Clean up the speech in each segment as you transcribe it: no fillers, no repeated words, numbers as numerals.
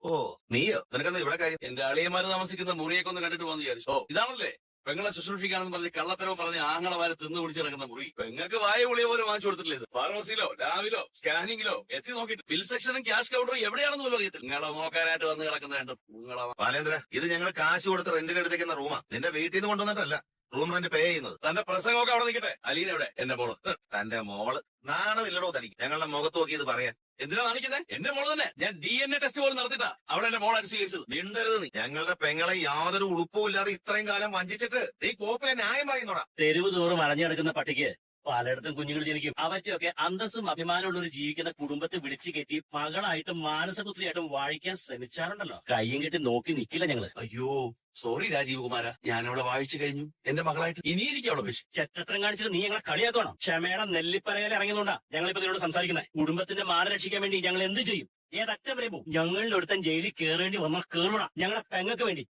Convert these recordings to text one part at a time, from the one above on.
ഓ, നീയോ? നിനക്കെന്താ ഇവിടെ കാര്യം? എന്റെ അളിയന്മാര് താമസിക്കുന്ന മുറിയൊക്കെ ഒന്ന് കണ്ടിട്ട് പോകാന്ന് വിചാരിച്ചു. ഇതാണല്ലേ പെങ്ങളെ ശുശ്രൂഷിക്കാണെന്ന് പറഞ്ഞ് കള്ളത്തരവ് പറഞ്ഞ് ആങ്ങളമാരെ തിന്നു കുടിച്ച് കിടക്കുന്ന മുറി. പെങ്ങൾക്ക് വായ ഗുളിക പോലും വാങ്ങിച്ചു കൊടുത്തിട്ടില്ല. ഇത് ഫാർമസിയിലോ ലാബിലോ സ്കാനിങ്ങിലോ എത്തി നോക്കിയിട്ട് ബിൽ സെക്ഷനും ക്യാഷ് കൗണ്ടറും എവിടെയാണെന്ന് പോലും അറിയത്തില്ല. നിങ്ങളെ നോക്കാനായിട്ട് വന്ന് കിടക്കുന്നതായിട്ട് നിങ്ങളെ ബാലേന്ദ്ര, ഇത് ഞങ്ങൾ കാശ് കൊടുത്ത് റെന്റിന് എടുത്തേക്കുന്ന റൂമാ. നിന്റെ വീട്ടിൽ നിന്ന് കൊണ്ടുവന്നിട്ടല്ല റൂം റെന്റ് പേ ചെയ്യുന്നത്. തന്റെ പ്രസംഗമൊക്കെ അവിടെ നിൽക്കട്ടെ. അലീന എവിടെ? എന്റെ മോള്. തന്റെ മോള് നാണമില്ലടോ തനിക്ക് ഞങ്ങളുടെ മുഖത്ത് നോക്കി ഇത് പറയാൻ? എന്തിനാ കാണിക്കുന്നത്? എന്റെ മോള് തന്നെ. ഞാൻ DNA ടെസ്റ്റ് പോലും നടത്തിയിട്ടാ അവിടെ എന്റെ മോളെ സ്വീകരിച്ചത്. മിണ്ടരുത് നീ. ഞങ്ങളുടെ പെങ്ങളെ യാതൊരു ഉളുപ്പും ഇല്ലാതെ ഇത്രയും കാലം വഞ്ചിച്ചിട്ട് നീ കോപ്പിലെ ന്യായം പറയുന്നോടാ. തെരുവ് തോറും അലഞ്ഞെടുക്കുന്ന പട്ടിക്ക് പലയിടത്തും കുഞ്ഞുങ്ങൾ ജനിക്കും. അവറ്റൊക്കെ അന്തസ്സും അഭിമാനമുള്ള ഒരു ജീവിക്കുന്ന കുടുംബത്തെ വിളിച്ചു കെട്ടി മകളായിട്ടും മാനസപുത്രിയായിട്ടും വാഴിക്കാൻ ശ്രമിച്ചാറുണ്ടല്ലോ. കയ്യും കെട്ടി നോക്കി നിക്കില്ല ഞങ്ങള്. അയ്യോ സോറി രാജീവ് കുമാര, ഞാൻ അവളെ വായിച്ചു കഴിഞ്ഞു. എന്റെ മകളായിട്ട് ഇനി എനിക്ക് അവളെ വിഷയം. ചെറ്റത്രം കാണിച്ചിട്ട് നീ ഞങ്ങളെ കളിയാക്കണം. ക്ഷമയുടെ നെല്ലിപ്പലകയിൽ ഇറങ്ങുന്നുണ്ടാ ഞങ്ങളിപ്പോ നിന്നോട് സംസാരിക്കുന്നത്. കുടുംബത്തിന്റെ മാന രക്ഷിക്കാൻ വേണ്ടി ഞങ്ങൾ എന്ത് ചെയ്യും? ഏതറ്റം വരെ പോകും. ഞങ്ങളുടെ ഒരുത്തൻ ജയിലിൽ കയറേണ്ടി വന്നാൽ കേറണ ഞങ്ങളെ പെങ്ങൾക്ക് വേണ്ടി.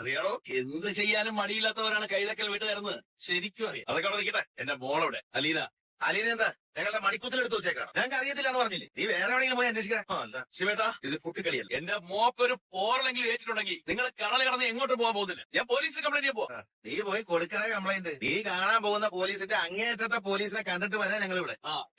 അറിയാടോ, എന്ത് ചെയ്യാനും മടിയില്ലാത്തവരാണ് കൈതക്കൽ വീട്ടുകാരെന്ന് ശരിക്കും അറിയാം. അതൊക്കെ അവിടെ നിൽക്കട്ടെ. എന്റെ മോളവിടെ അലീന. അലീന എന്താ ഞങ്ങളുടെ മണിക്കൂത്തിലെടുത്ത് വെച്ചേക്കാണ്? ഞങ്ങൾക്ക് അറിയത്തില്ല എന്ന് പറഞ്ഞില്ലേ? നീ വേറെ എവിടെയെങ്കിലും പോയി അന്വേഷിക്കണം. ശിവേട്ടാ, ഇത് കുട്ടിക്കളിയല്ല. എന്റെ മോക്കൊരു പോറലെങ്കിലും ഏറ്റിട്ടുണ്ടെങ്കിൽ നിങ്ങൾ കടൽ കടന്ന് എങ്ങോട്ടും പോകാൻ പോകുന്നില്ല. ഞാൻ പോലീസിൽ കംപ്ലൈന്റ് ചെയ്യാൻ പോവാ. നീ പോയി കൊടുക്കണേ കംപ്ലൈന്റ്. നീ കാണാൻ പോകുന്ന പോലീസിന്റെ അങ്ങേയറ്റത്തെ പോലീസിനെ കണ്ടിട്ട് വരാൻ ഞങ്ങൾ ഇവിടെ.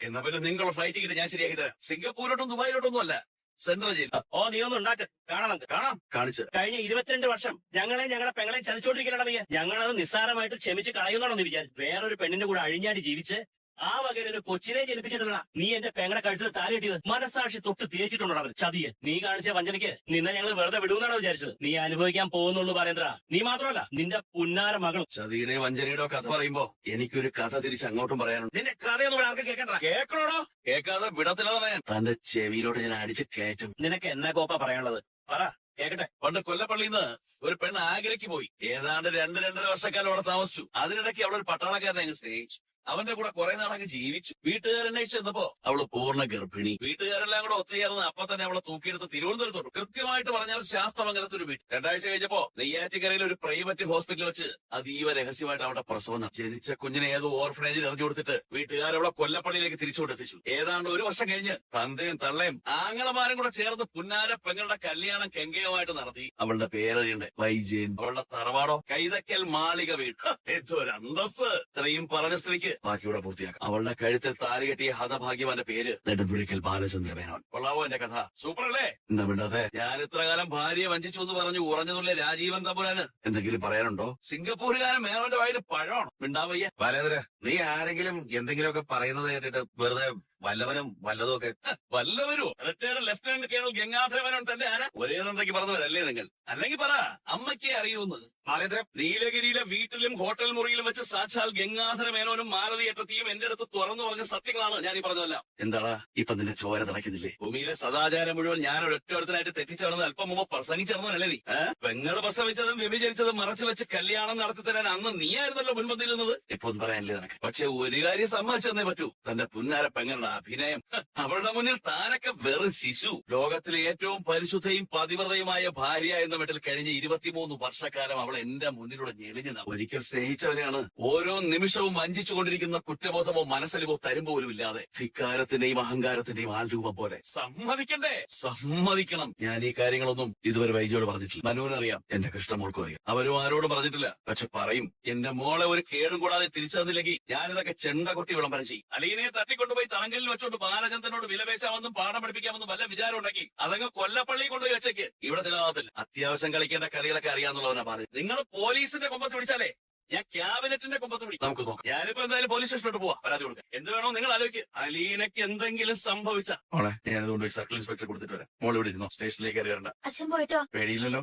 എന്നാ പിന്നെ നിങ്ങളുടെ ഫ്ലൈറ്റ് ടിക്കറ്റ് ഞാൻ ശരിയാക്കി തരാം. സിംഗപ്പൂരിലോട്ടും ദുബായിലോട്ടൊന്നും അല്ല, സെൻട്രൽ ജയിൽ. ഓ നീ ഒന്ന് ഉണ്ടാക്ക്. കാണാം നമുക്ക്. കാണാം, കാണിച്ചു. കഴിഞ്ഞ 22 വർഷം ഞങ്ങളുടെ പെങ്ങളെ ചതിച്ചോണ്ടിരിക്കലാണ് നീ. ഞങ്ങളത് നിസ്സാരമായിട്ട് ക്ഷമിച്ച് കളയുന്നാണോ നീ വിചാരിച്ചു? വേറൊരു പെണ്ണിന്റെ കൂടെ അഴിഞ്ഞാടി ജീവിച്ച് ആ വകയിൽ ഒരു കൊച്ചിനെ ജനിപ്പിച്ചിട്ടുള്ള നീ എന്റെ പെങ്ങളെ കഴുത്തിൽ താലി കെട്ടിയത് മനസ്സാക്ഷി തൊട്ട് തേച്ചിട്ടുണ്ടോ അവൻ? ചതിയെ നീ കാണിച്ച വഞ്ചനയ്ക്ക് നിന്നെ ഞങ്ങൾ വെറുതെ വിടുമെന്നാണോ വിചാരിച്ചത്? നീ അനുഭവിക്കാൻ പോകുന്നുള്ളൂ ബാലേന്ദ്ര. നീ മാത്രമല്ല നിന്റെ പുന്നാര മകളും. ചതിയുടെയോ വഞ്ചനയുടെയോ കഥ പറയുമ്പോ എനിക്കൊരു കഥ തിരിച്ച് അങ്ങോട്ടും പറയാനുണ്ട്. നിന്റെ കഥയൊന്നും ഇവിടെ ആർക്ക് കേൾക്കണ്ട. കേക്കണോടോ? കേൾക്കാതെ വിടത്തില്ലാതെ പറയാൻ തന്റെ ചെവിയിലോട്ട് ഞാൻ അടിച്ച് കയറ്റും. നിനക്ക് എന്നാ കോപ്പ പറയാനുള്ളത്? പറ കേക്കട്ടെ. പണ്ട് കൊല്ലപ്പള്ളിന്ന് ഒരു പെണ്ണ് ആഗ്രയ്ക്ക് പോയി. ഏതാണ്ട് 2-2.5 വർഷക്കാലം അവിടെ താമസിച്ചു. അതിനിടയ്ക്ക് അവളൊരു പട്ടാളക്കാരനെ അങ്ങ് സ്നേഹിച്ചു. അവന്റെ കൂടെ കുറെ നാളങ്ങ് ജീവിച്ചു. വീട്ടുകാരന്വേഷിച്ച് ചെന്നപ്പോ അവള് പൂർണ്ണ ഗർഭിണി. വീട്ടുകാരെല്ലാം കൂടെ ഒത്തുചേർന്ന് അപ്പൊ തന്നെ അവളെ തൂക്കിയെടുത്ത് തിരുവനന്തപുരത്തോട്ട്, കൃത്യമായിട്ട് പറഞ്ഞാൽ ശാസ്തമംഗലത്ത് ഒരു വീട്. 2 ആഴ്ച കഴിഞ്ഞപ്പോ നെയ്യാറ്റിക്കരയിൽ ഒരു പ്രൈവറ്റ് ഹോസ്പിറ്റലിൽ വെച്ച് അതീവ രഹസ്യമായിട്ട് അവിടെ പ്രസവം നടത്തി. ജനിച്ച കുഞ്ഞിനെ ഏതോ ഓർഫനേജിൽ എറിഞ്ഞു കൊടുത്തിട്ട് വീട്ടുകാരവളെ കൊല്ലപ്പള്ളിയിലേക്ക് തിരിച്ചുകൊണ്ടെത്തിച്ചു. ഏതാണ്ട് 1 വർഷം കഴിഞ്ഞ് തന്തയും തള്ളയും ആങ്ങളമാരും കൂടെ ചേർന്ന് പുന്നാര പെങ്ങളുടെ കല്യാണം കെങ്കേയമായിട്ട് നടത്തി. അവളുടെ പേരറിയണ്ടേ? വൈജയൻ. അവളുടെ തറവാടോ കൈതക്കൽ മാളിക വീട്. എന്തൊരു അന്തസ്! ഇത്രയും പറഞ്ഞ സ്ഥിതിക്ക് ബാക്കിയുടെ പൂർത്തിയാക്കാം. അവളുടെ കഴുത്തിൽ താലി കെട്ടിയ ഹതഭാഗ്യവാന്റെ പേര് നെടുമ്പുഴയ്ക്കൽ ബാലചന്ദ്ര മേനോൻ. കൊള്ളാവോ എന്റെ കഥ? സൂപ്പർ അല്ലേ? എന്താ വേണ്ടത്? ഞാൻ ഇത്ര കാലം ഭാര്യയെ വഞ്ചിച്ചു എന്ന് പറഞ്ഞു ഉറഞ്ഞതുള്ള രാജീവൻ തമ്പുരാന് എന്തെങ്കിലും പറയാനുണ്ടോ? സിംഗപ്പൂരുകാരൻ മേനോന്റെ വായിൽ പഴമാണ്. മിണ്ടാവയ്യ. ബാലേന്ദ്ര, നീ ആരെങ്കിലും എന്തെങ്കിലുമൊക്കെ പറയുന്നത് കേട്ടിട്ട് വെറുതെ വല്ലവനും വല്ലതും ഒക്കെ. വല്ലവരോ? Retired lieutenant colonel Gangadhara Menon തന്റെ ആരാ? ഒരേ തന്തയ്ക്ക് പറഞ്ഞവരല്ലേ നിങ്ങൾ? അല്ലെങ്കിൽ പറ, അമ്മയ്ക്കേ അറിയൂന്ന്. ബാലേന്ദ്ര, നീലഗിരിയിലെ വീട്ടിലും ഹോട്ടൽ മുറിയിലും വെച്ച് സാക്ഷാൽ ഗംഗാധര മേനോനും മാലതി എട്ടത്തിയും എന്റെ അടുത്ത് തുറന്നു പറഞ്ഞ സത്യങ്ങളാണ് ഞാൻ ഈ പറഞ്ഞതല്ല. എന്താടാ ഇപ്പൊ നിന്റെ ചോര തിളയ്ക്കുന്നില്ലേ? ഭൂമിയിലെ സദാചാരം മുഴുവൻ ഞാൻ ഒരൊറ്റൊരുത്തനായിട്ട് തെറ്റിച്ചേർന്ന് അല്പം മുമ്പ് പ്രസംഗിച്ചേർന്നല്ലേ നീ? പെങ്ങള് പ്രസവിച്ചതും വ്യഭിചരിച്ചതും മറച്ചു വെച്ച് കല്യാണം നടത്തി തരാൻ അന്ന് നീയായിരുന്നല്ലോ മുൻപന്തിരുന്നത്. ഇപ്പൊ ഒന്നും പറയാനില്ലേ നിനക്ക്? പക്ഷെ ഒരു കാര്യം സമ്മതിച്ചെന്നേ പറ്റൂ. തന്റെ പുന്നാര പെങ്ങളുടെ അഭിനയം. അവളുടെ മുന്നിൽ താനൊക്കെ വെറും ശിശു. ലോകത്തിലെ ഏറ്റവും പരിശുദ്ധയും പതിവ്രതയുമായ ഭാര്യ എന്ന വീട്ടിൽ കഴിഞ്ഞ 23 വർഷക്കാലം അവൾ എന്റെ മുന്നിലൂടെ ഞെളിഞ്ഞു. ഒരിക്കൽ സ്നേഹിച്ചവനെയാണ് ഓരോ നിമിഷവും വഞ്ചിച്ചുകൊണ്ടിരിക്കുന്ന കുറ്റബോധമോ മനസ്സലിവോ തരുമ്പോ പോലും ഇല്ലാതെ ധിക്കാരത്തിന്റെയും അഹങ്കാരത്തിന്റെയും ആൾരൂപം പോലെ. സമ്മതിക്കണ്ടേ? സമ്മതിക്കണം. ഞാൻ ഈ കാര്യങ്ങളൊന്നും ഇതുവരെ വൈജിയോട് പറഞ്ഞിട്ടില്ല. മനുവിനറിയാം, എന്റെ കൃഷ്ണമോൾക്കും അറിയാം. അവരും ആരോടും പറഞ്ഞിട്ടില്ല. പക്ഷെ പറയും. എന്റെ മോളെ ഒരു കേടും കൂടാതെ തിരിച്ചു തന്നില്ലെങ്കിൽ ഞാനിതൊക്കെ ചെണ്ട കൊട്ടി വിളംബരം ചെയ്യും. അലീനയെ തട്ടിക്കൊണ്ടുപോയി തറങ്കലിൽ വെച്ചോണ്ട് ബാലചന്ദ്രനോട് വിലപേശാമെന്നും പാഠം പഠിപ്പിക്കാമെന്നും വല്ല വിചാരം ഉണ്ടെങ്കിൽ അതങ്ങ് കൊല്ലപ്പള്ളി കൊണ്ടുപോയി വെച്ചേക്ക്. ഇവിടെ ചിലവാകത്തില്ല. അത്യാവശ്യം കളിക്കേണ്ട കളികളൊക്കെ അറിയാന്നുള്ളവനാ പറഞ്ഞു. നിങ്ങൾ പോലീസിന്റെ കൊമ്പത്ത് വിളിച്ചാലേ ഞാൻ ക്യാബിനറ്റിന്റെ കൊമ്പത്ത് വിളിക്കും. നമുക്ക് നോക്കാം. ഞാനിപ്പോ എന്തായാലും പോലീസ് സ്റ്റേഷനിലോട്ട് പോവാ, പരാതി കൊടുക്കാം. എന്ത് വേണോ നിങ്ങൾ ആലോചിക്കുക. അലീനയ്ക്ക് എന്തെങ്കിലും സംഭവിച്ച മോളെ ഞാനതുകൊണ്ട് സർക്കിൾ ഇൻസ്പെക്ടർ കൊടുത്തിട്ട് വരാം. മോൾ ഇവിടെ ഇരുന്നോ, സ്റ്റേഷനിലേക്ക് കയറി വരണ്ട. അച്ഛൻ പോയിട്ടോ? പേടിയില്ലല്ലോ.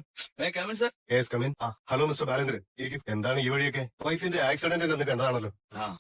Cabin sir. Yes come in. Hello mister Balendran, ഇരിക്കും. എന്താണ് ഈ വഴിയൊക്കെ? വൈഫിന്റെ ആക്സിഡന്റ് എന്ന് കണ്ടതാണല്ലോ.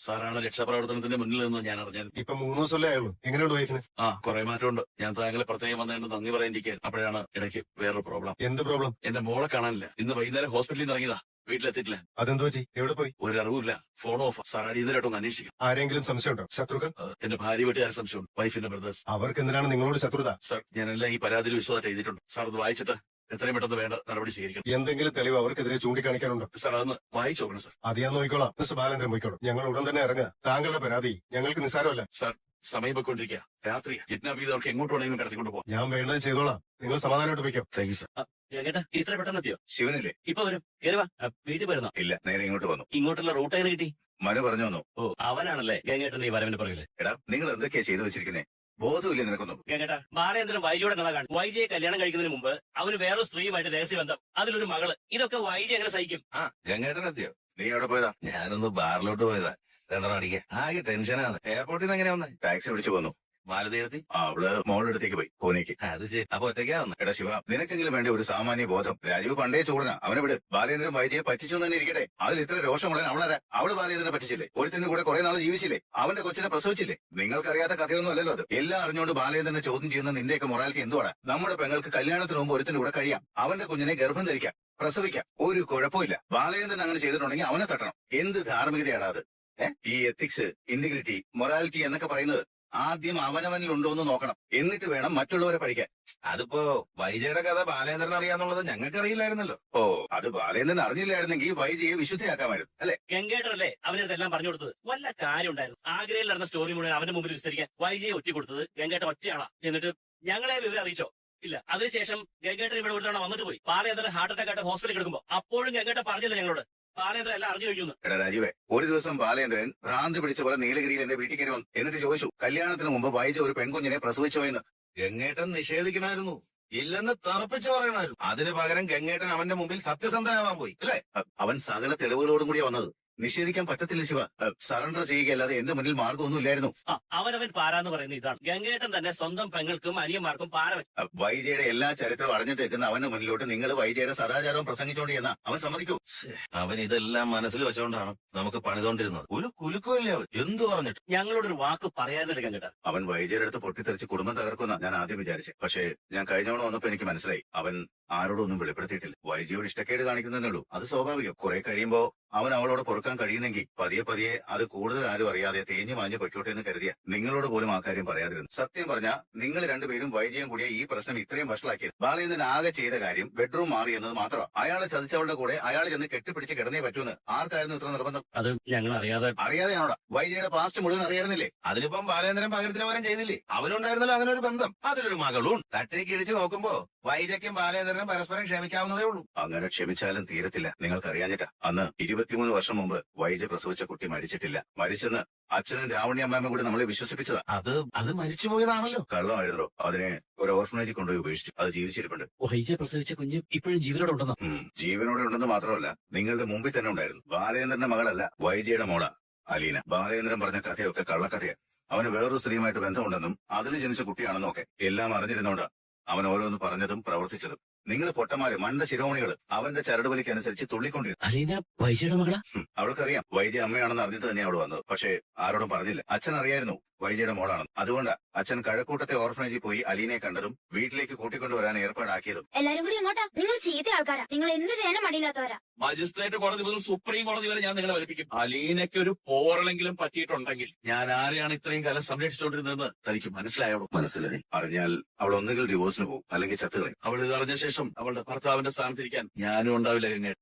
സാറാണ് രക്ഷാപ്രവർത്തനത്തിന്റെ മുന്നിൽ നിന്ന് ഞാൻ അറിഞ്ഞത്. ഇപ്പൊ 3 ദിവസമല്ലേ ആയുള്ളൂ. എങ്ങനെയുണ്ട് വൈഫിന്? കുറെ മാറ്റമുണ്ട്. ഞാൻ താങ്കളെ പ്രത്യേകം വന്നതിന് നന്ദി പറയാനിരിക്കാൻ. അപ്പോഴാണ് ഇടയ്ക്ക് വേറൊരു പ്രോബ്ലം. എന്ത് പ്രോബ്ലം? എന്റെ മോളെ കാണാനില്ല. ഇന്ന് വൈകുന്നേരം ഹോസ്പിറ്റലിൽ നിന്ന് ഇറങ്ങിയതാ, വീട്ടിലെത്തിയിട്ടില്ല. അതെന്തു പറ്റി? എവിടെ പോയി? ഒരു അറിവില്ല. Phone off. സാർ അടിയന്തരമായിട്ടൊന്ന് അന്വേഷിക്കും. ആരെങ്കിലും സംശയമുണ്ടോ? ശത്രുക്കൾ? എന്റെ ഭാര്യ വീട്ടുകാരെ സംശയമുണ്ട്. വൈഫിന്റെ ബ്രദേഴ്സ്. അവർക്ക് എന്തിനാണ് നിങ്ങളോട് ശത്രുത? സാർ ഞാനെല്ലാം ഈ പരാതിയിൽ വിശ്വാസമായിട്ട് എഴുതിയിട്ടുണ്ട്. സാർ അത് വായിച്ചിട്ട് എത്രയും പെട്ടെന്ന് വേണ്ട നടപടി സ്വീകരിക്കണം. എന്തെങ്കിലും തെളിവ് അവർക്കെതിരെ ചൂണ്ടിക്കാണിക്കാനുണ്ടോ? സാർ അതൊന്ന് വായിച്ചു നോക്കണം സാർ. അത് ഞാൻ നോക്കിക്കോളാം. മിസ്റ്റർ ബാലേന്ദ്രൻ പോയിക്കോളൂ. ഞങ്ങൾ ഉടൻ തന്നെ ഇറങ്ങുക. താങ്കളുടെ പരാതി ഞങ്ങൾക്ക് നിസ്സാരമല്ല. സാർ സമയം പോയിക്കൊണ്ടിരിക്കുക രാത്രി കിഡ്നാപ്പ് ചെയ്തവർക്ക് എങ്ങോട്ട് വേണമെങ്കിലും കടത്തിക്കൊണ്ട് പോകാം. ഞാൻ വേണ്ടത് ചെയ്തോളാം. നിങ്ങൾ സമാധാനമായിട്ട് വയ്ക്കാം. Thank you sir. കേട്ടാ ഇത്ര പെട്ടെന്ന് എത്തിയോ? ശിവനില്ലേ? ഇപ്പൊ വരും. കയറി വാ. വീട്ടിൽ വരുന്നോ? ഇല്ല, നേരെ ഇങ്ങോട്ട് വന്നു. ഇങ്ങോട്ടുള്ള റൂട്ട് എങ്ങനെ കിട്ടി? മനു പറഞ്ഞു വന്നു. ഓ, അവനാണല്ലേ ഗംഗേട്ടൻ ഈ വരവിന്റെ പുറകില്. എടാ, നിങ്ങൾ എന്തൊക്കെയാ ചെയ്തു വെച്ചിരിക്കുന്നേ? ബോധമില്ലേ നിനക്കൊന്നും? ഗംഗേട്ടാ, ബാലേന്ദ്രൻ വൈജയുടെ കഥ കാണും. വൈജയെ കല്യാണം കഴിക്കുന്നതിന് മുമ്പ് അവന് വേറൊരു സ്ത്രീയുമായിട്ട് രഹസ്യബന്ധം, അതിലൊരു മകള്. ഇതൊക്കെ വൈജ എങ്ങനെ സഹിക്കും? ആ ഗംഗേട്ടൻ എത്തിയോ? നീ എവിടെ പോയതാ? ഞാനൊന്ന് ബാറിലോട്ട് പോയതാ. രണ്ടെണ്ണം അടിക്കാൻ ആകെ ടെൻഷനാണ്. എയർപോർട്ടിൽ നിന്ന് എങ്ങനെയാ വന്നേ? ടാക്സി വിളിച്ചു വന്നു. മാലതി എടുത്തി? അവള് മോളുടെ അടുത്തേക്ക് പോയി, പൂനെക്ക്. അത് ശരി. അപ്പൊ ഒറ്റയ്ക്കാ വന്നേ? എടാ ശിവ, നിനക്കെങ്കിലും വേണ്ട ഒരു സാമാന്യ ബോധം. രാജീവ് പണ്ടേ ചൂടനാ, അവനെ വിട്. ബാലേന്ദ്രൻ വൈജയെ പറ്റിച്ചു തന്നെ ഇരിക്കട്ടെ. അതിൽ ഇത്ര രോഷമുള്ള അവളാരാ? അവള് ബാലേന്ദ്രനെ പറ്റിച്ചില്ലേ? ഒരുത്തിന്റെ കൂടെ കുറെ നാൾ ജീവിച്ചില്ലേ? അവന്റെ കൊച്ചിനെ പ്രസവിച്ചില്ലേ? നിങ്ങൾക്കറിയാത്ത കഥയൊന്നും അല്ലല്ലോ അത്. എല്ലാം അറിഞ്ഞുകൊണ്ട് ബാലേന്ദ്രനെ ചോദ്യം ചെയ്യുന്ന നിന്റെയൊക്കെ മൊറാലിറ്റി എന്തുവാടാ? നമ്മുടെ പെങ്ങൾക്ക് കല്യാണത്തിന് മുമ്പ് ഒരുത്തിന്റെ കൂടെ കഴിയാം, അവന്റെ കുഞ്ഞിനെ ഗർഭം ധരിക്കാം, പ്രസവിക്കാം, ഒരു കുഴപ്പമില്ല. ബാലേന്ദ്രൻ അങ്ങനെ ചെയ്തിട്ടുണ്ടെങ്കിൽ അവനെ തട്ടണം. എന്ത് ധാർമ്മികതയാടാ അത്? ഈ എത്തിക്സ്, ഇന്റഗ്രിറ്റി, മൊറാലിറ്റി എന്നൊക്കെ പറയുന്നത് ആദ്യം അവനവനിലുണ്ടോ എന്ന് നോക്കണം, എന്നിട്ട് വേണം മറ്റുള്ളവരെ പഠിക്കാൻ. അതിപ്പോ വൈജയുടെ കഥ ബാലേന്ദ്രൻ അറിയാന്നുള്ളത് ഞങ്ങൾക്ക് അറിയില്ലായിരുന്നല്ലോ. ഓ, അത് ബാലേന്ദ്രൻ അറിഞ്ഞില്ലായിരുന്നെങ്കിൽ വൈജയെ വിശുദ്ധയാക്കാമായിരുന്നു അല്ലെ? ഗംഗേട്ടനല്ലേ അവനെല്ലാം പറഞ്ഞു കൊടുത്തത്? വല്ല കാര്യം ഉണ്ടായിരുന്നു? ആഗ്രയിൽ നടന്ന സ്റ്റോറി മുഴുവൻ അവന്റെ മുമ്പിൽ വിസ്തരിക്കാൻ വൈജയെ ഒറ്റ കൊടുത്തത് ഗംഗേട്ടൻ ഒറ്റയാളാ. എന്നിട്ട് ഞങ്ങളെ വിവരം അറിയിച്ചോ? ഇല്ല. അതിനുശേഷം ഗംഗേട്ടൻ ഇവിടെ ഒരു തവണ വന്നിട്ട് പോയി. ബാലേന്ദ്രൻ ഹാർട്ട് അറ്റാക്ക് ആയിട്ട് ഹോസ്പിറ്റലിൽ കിടക്കുമ്പോ അപ്പോഴും ഗംഗേട്ടൻ പറഞ്ഞില്ല ഞങ്ങളോട് ബാലേന്ദ്രൻ എല്ലാം അറിഞ്ഞു കഴിഞ്ഞു. എടാ രാജീവേ, ഒരു ദിവസം ബാലേന്ദ്രൻ ഭ്രാന്ത് പിടിച്ച പോലെ നീലഗിരിയിൽ എന്റെ വീട്ടിൽ കയറി വന്നു. എന്നിട്ട് ചോദിച്ചു, കല്യാണത്തിന് മുമ്പ് വൈജ ഒരു പെൺകുഞ്ഞിനെ പ്രസവിച്ചോ എന്ന്. ഗംഗേട്ടൻ നിഷേധിക്കണമായിരുന്നു, ഇല്ലെന്ന് തറപ്പിച്ചു പറയണമായിരുന്നു. അതിന് പകരം ഗംഗേട്ടൻ അവന്റെ മുമ്പിൽ സത്യസന്ധനാവാൻ പോയി അല്ലേ? അവൻ സകല തെളിവുകളോടും കൂടിയാ വന്നത്. നിഷേധിക്കാൻ പറ്റത്തില്ല ശിവ. സറണ്ടർ ചെയ്യുകയല്ലാതെ എന്റെ മുന്നിൽ മാർഗമൊന്നും ഇല്ലായിരുന്നു. അവനവൻ പാരാന്ന് പറയുന്ന ഇതാണ്. ഗംഗേട്ടൻ തന്നെ സ്വന്തം പെങ്ങൾക്കും അനിയന്മാർക്കും പാര വെച്ചു. വൈജയുടെ എല്ലാ ചരിത്രവും അറിഞ്ഞിട്ട് നിൽക്കുന്ന അവന്റെ മുന്നിലോട്ട് നിങ്ങൾ വൈജയുടെ സദാചാരവും പ്രസംഗിച്ചോണ്ട് എന്നാ അവൻ സമ്മതിക്കൂ? അവൻ ഇതെല്ലാം മനസ്സിൽ വെച്ചോണ്ടാണ് നമുക്ക് പണിതോണ്ടിരുന്നത്. ഒരു കുലുക്കമില്ല അവൻ എന്തു പറഞ്ഞിട്ട്. ഞങ്ങളോടൊരു വാക്ക് പറയാനില്ല ഗംഗേട്ട. അവൻ വൈജയുടെ അടുത്ത് പൊട്ടിത്തെറിച്ച് കുടുംബം തകർക്കുന്ന ഞാൻ ആദ്യം വിചാരിച്ചു. പക്ഷേ ഞാൻ കഴിഞ്ഞവണ വന്നപ്പോ എനിക്ക് മനസ്സിലായി, അവൻ ആരോടൊന്നും വെളിപ്പെടുത്തിയിട്ടില്ല. വൈജയോട് ഇഷ്ടക്കേട് കാണിക്കുന്നതേ ഉള്ളൂ. അത് സ്വാഭാവികം. കുറെ കഴിയുമ്പോ അവൻ അവളോട് പൊറുക്കാൻ കഴിയുന്നെങ്കിൽ പതിയെ പതിയെ അത് കൂടുതൽ ആരും അറിയാതെ തേഞ്ഞു മാഞ്ഞു പൊയ്ക്കോട്ടെ എന്ന് കരുതിയ നിങ്ങളോട് പോലും ആ കാര്യം പറയാതിരുന്നു. സത്യം പറഞ്ഞാൽ നിങ്ങൾ രണ്ടുപേരും വൈജയും കൂടിയ ഈ പ്രശ്നം ഇത്രയും വഷളാക്കിയത്. ബാലേന്ദ്രൻ ആകെ ചെയ്ത കാര്യം ബെഡ്റൂം മാറി എന്നത് മാത്രമാണ്. അയാളെ ചതിച്ചവളുടെ കൂടെ അയാൾ ചെന്ന് കെട്ടിപ്പിടിച്ച് കിടന്നേ പറ്റൂന്ന് ആർക്കായിരുന്നു ഇത്ര നിർബന്ധം? അത് ഞങ്ങൾ അറിയാതെയാണോടാ? വൈജയുടെ പാസ്റ്റ് മുഴുവൻ അറിയായിരുന്നില്ലേ? അതിനിപ്പം ബാലേന്ദ്രൻ പകരത്തിനവരം ചെയ്തില്ലേ? അവനുണ്ടായിരുന്നല്ലോ അങ്ങനെ ഒരു ബന്ധം, അതിലൊരു മകളും. തട്ടിലേക്ക് ഇടിച്ച് നോക്കുമ്പോ വൈജയ്ക്കും ബാലേന്ദ്രനും പരസ്പരം ക്ഷമിക്കാവുന്നതേ ഉള്ളൂ. അങ്ങനെ ക്ഷമിച്ചാലും തീരത്തില്ല. നിങ്ങൾക്കറിയാഞ്ഞിട്ടാ. അന്ന് 23 വർഷം മുമ്പ് വൈജ പ്രസവിച്ച കുട്ടി മരിച്ചിട്ടില്ല. മരിച്ചെന്ന് അച്ഛനും രാവണി അമ്മാമ്മയും കൂടി നമ്മളെ വിശ്വസിപ്പിച്ചതാ. അത് മരിച്ചുപോയതാണല്ലോ. കള്ളമായിരുന്നോ? അതിനെ ഒരു ഓർഫനേജിൽ കൊണ്ടുപോയി ഉപേക്ഷിച്ചു. അത് ജീവിച്ചിരിപ്പുണ്ട്. വൈജ പ്രസവിച്ച കുഞ്ഞ് ഇപ്പോഴും ജീവനോടെ ഉണ്ടെന്നോ? ജീവനോടെ ഉണ്ടെന്ന് മാത്രമല്ല, നിങ്ങളുടെ മുമ്പിൽ തന്നെ ഉണ്ടായിരുന്നു. ബാലേന്ദ്രന്റെ മകളല്ല, വൈജയുടെ മോളാ അലീന. ബാലേന്ദ്രൻ പറഞ്ഞ കഥയൊക്കെ കള്ളക്കഥയാണ്. അവന് വേറൊരു സ്ത്രീയുമായിട്ട് ബന്ധമുണ്ടെന്നും അതിൽ ജനിച്ച കുട്ടിയാണെന്നും ഒക്കെ എല്ലാം അറിഞ്ഞിരുന്നോണ്ടാ അവൻ ഓരോന്ന് പറഞ്ഞതും പ്രവർത്തിച്ചതും. നിങ്ങൾ പൊട്ടന്മാര്, മണ്ട ശിരോമണികള് അവന്റെ ചരടുവലിക്കനുസരിച്ച് തുള്ളിക്കൊണ്ടിരുന്നു. അലീന വൈജയുടെ മകളാ? അവൾക്കറിയാം വൈജ അമ്മയാണെന്ന് അറിഞ്ഞിട്ട് തന്നെ അവൾ വന്നത്. പക്ഷേ ആരോടും പറഞ്ഞില്ല. അച്ഛൻ അറിയായിരുന്നു വൈജയുടെ മോളാണെന്ന്. അതുകൊണ്ടാ അച്ഛൻ കഴക്കൂട്ടത്തെ ഓർഫനേജിൽ പോയി അലീനയെ കണ്ടതും വീട്ടിലേക്ക് കൂട്ടിക്കൊണ്ടുവരാൻ ഏർപ്പാടാക്കിയതും. എല്ലാരും കൂടി എങ്ങോട്ടാ? നിങ്ങൾ ചീത്ത ആൾക്കാരാ. നിങ്ങൾ എന്ത് ചെയ്യാനും മടിയില്ലാത്തവരാ. മജിസ്ട്രേറ്റ് കോടതി മുതൽ സുപ്രീം കോടതി വരെ ഞാൻ നിങ്ങളെ വലിപ്പിക്കും. അലീനയ്ക്ക് ഒരു പോറലെങ്കിലും പറ്റിയിട്ടുണ്ടെങ്കിൽ ഞാൻ ആരെയാണ് ഇത്രയും കാലം സംരക്ഷിച്ചുകൊണ്ടിരുന്നതെന്ന് തനിക്ക് മനസ്സിലായോളൂ. മനസ്സിലായി. അറിഞ്ഞാൽ അവൾ ഒന്നുകിൽ ഡിവോഴ്സിന് പോകും, അല്ലെങ്കിൽ ചത്തുകളെ. അവൾ ഇതറിഞ്ഞ ശേഷം അവളുടെ ഭർത്താവിന്റെ സ്ഥാനത്തിരിക്കാൻ ഞാനും ഉണ്ടാവില്ല ഗംഗേ.